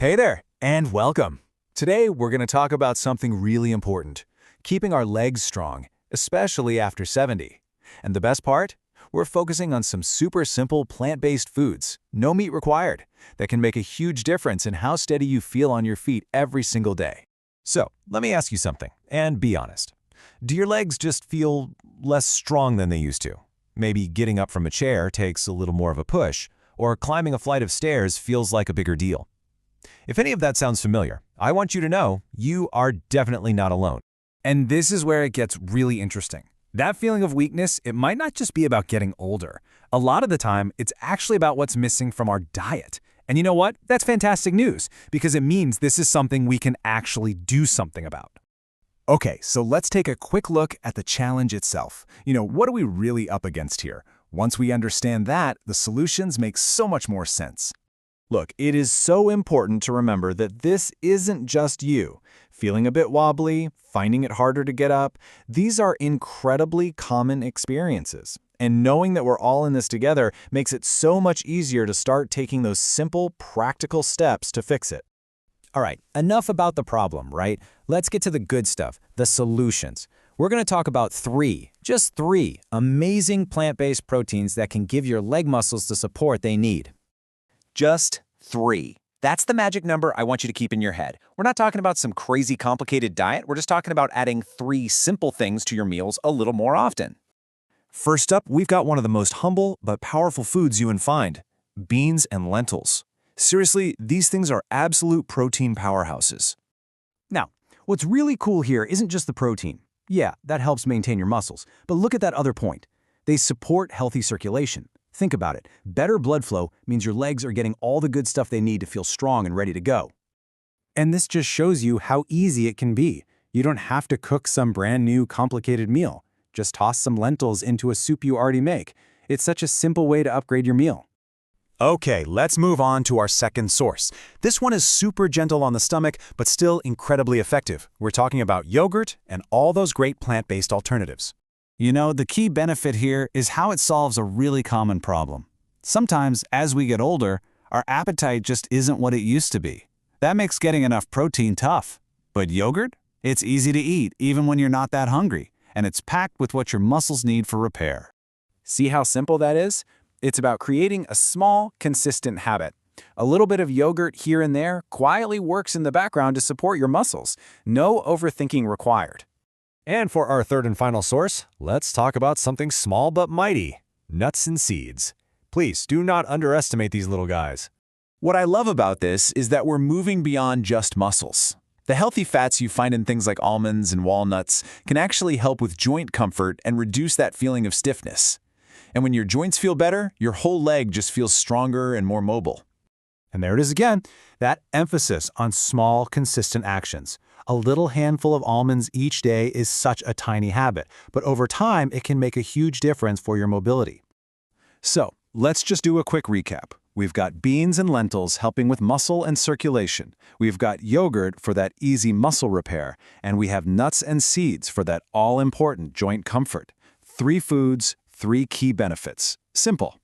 Hey there, and welcome. Today, we're going to talk about something really important, keeping our legs strong, especially after 70. And the best part? We're focusing on some super simple plant-based foods, no meat required, that can make a huge difference in how steady you feel on your feet every single day. So, let me ask you something, and be honest. Do your legs just feel less strong than they used to? Maybe getting up from a chair takes a little more of a push, or climbing a flight of stairs feels like a bigger deal. If any of that sounds familiar, I want you to know you are definitely not alone. And this is where it gets really interesting. That feeling of weakness, it might not just be about getting older. A lot of the time, it's actually about what's missing from our diet. And you know what? That's fantastic news, because it means this is something we can actually do something about. Okay, so let's take a quick look at the challenge itself. What are we really up against here? Once we understand that, the solutions make so much more sense. Look, it is so important to remember that this isn't just you. Feeling a bit wobbly, finding it harder to get up, these are incredibly common experiences. And knowing that we're all in this together makes it so much easier to start taking those simple, practical steps to fix it. All right, enough about the problem, right? Let's get to the good stuff, the solutions. We're going to talk about just three amazing plant-based proteins that can give your leg muscles the support they need. Just 3. That's the magic number I want you to keep in your head. We're not talking about some crazy complicated diet. We're just talking about adding 3 simple things to your meals a little more often. First up, we've got one of the most humble but powerful foods you can find, beans and lentils. Seriously, these things are absolute protein powerhouses. Now, what's really cool here isn't just the protein. Yeah, that helps maintain your muscles. But look at that other point. They support healthy circulation. Think about it. Better blood flow means your legs are getting all the good stuff they need to feel strong and ready to go. And this just shows you how easy it can be. You don't have to cook some brand new complicated meal. Just toss some lentils into a soup you already make. It's such a simple way to upgrade your meal. Okay, let's move on to our second source. This one is super gentle on the stomach, but still incredibly effective. We're talking about yogurt and all those great plant-based alternatives. The key benefit here is how it solves a really common problem. Sometimes, as we get older, our appetite just isn't what it used to be. That makes getting enough protein tough. But yogurt? It's easy to eat even when you're not that hungry, and it's packed with what your muscles need for repair. See how simple that is? It's about creating a small, consistent habit. A little bit of yogurt here and there quietly works in the background to support your muscles. No overthinking required. And for our third and final source, let's talk about something small but mighty, nuts and seeds. Please do not underestimate these little guys. What I love about this is that we're moving beyond just muscles. The healthy fats you find in things like almonds and walnuts can actually help with joint comfort and reduce that feeling of stiffness. And when your joints feel better, your whole leg just feels stronger and more mobile. And there it is again, that emphasis on small, consistent actions. A little handful of almonds each day is such a tiny habit, but over time, it can make a huge difference for your mobility. So, let's just do a quick recap. We've got beans and lentils helping with muscle and circulation. We've got yogurt for that easy muscle repair, and we have nuts and seeds for that all-important joint comfort. 3 foods, 3 key benefits. Simple.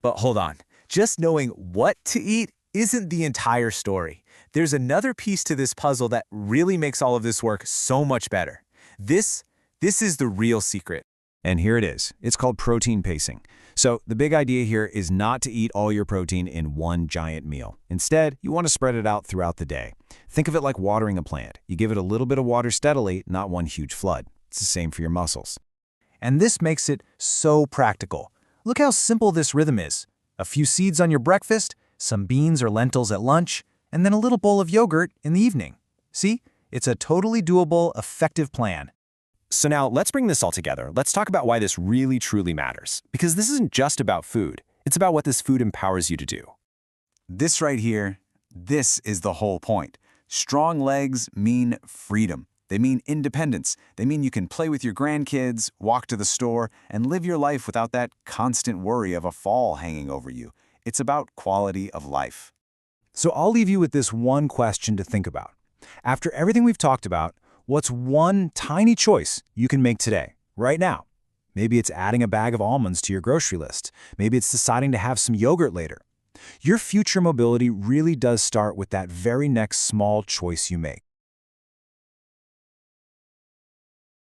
But hold on, just knowing what to eat isn't the entire story. There's another piece to this puzzle that really makes all of this work so much better. This is the real secret. And here it is. It's called protein pacing. So the big idea here is not to eat all your protein in one giant meal. Instead, you want to spread it out throughout the day. Think of it like watering a plant. You give it a little bit of water steadily, not one huge flood. It's the same for your muscles. And this makes it so practical. Look how simple this rhythm is. A few seeds on your breakfast, some beans or lentils at lunch, and then a little bowl of yogurt in the evening. See? It's a totally doable, effective plan. So now let's bring this all together. Let's talk about why this really truly matters. Because this isn't just about food. It's about what this food empowers you to do. This right here, this is the whole point. Strong legs mean freedom. They mean independence. They mean you can play with your grandkids, walk to the store, and live your life without that constant worry of a fall hanging over you. It's about quality of life. So I'll leave you with this one question to think about. After everything we've talked about, what's one tiny choice you can make today, right now? Maybe it's adding a bag of almonds to your grocery list. Maybe it's deciding to have some yogurt later. Your future mobility really does start with that very next small choice you make.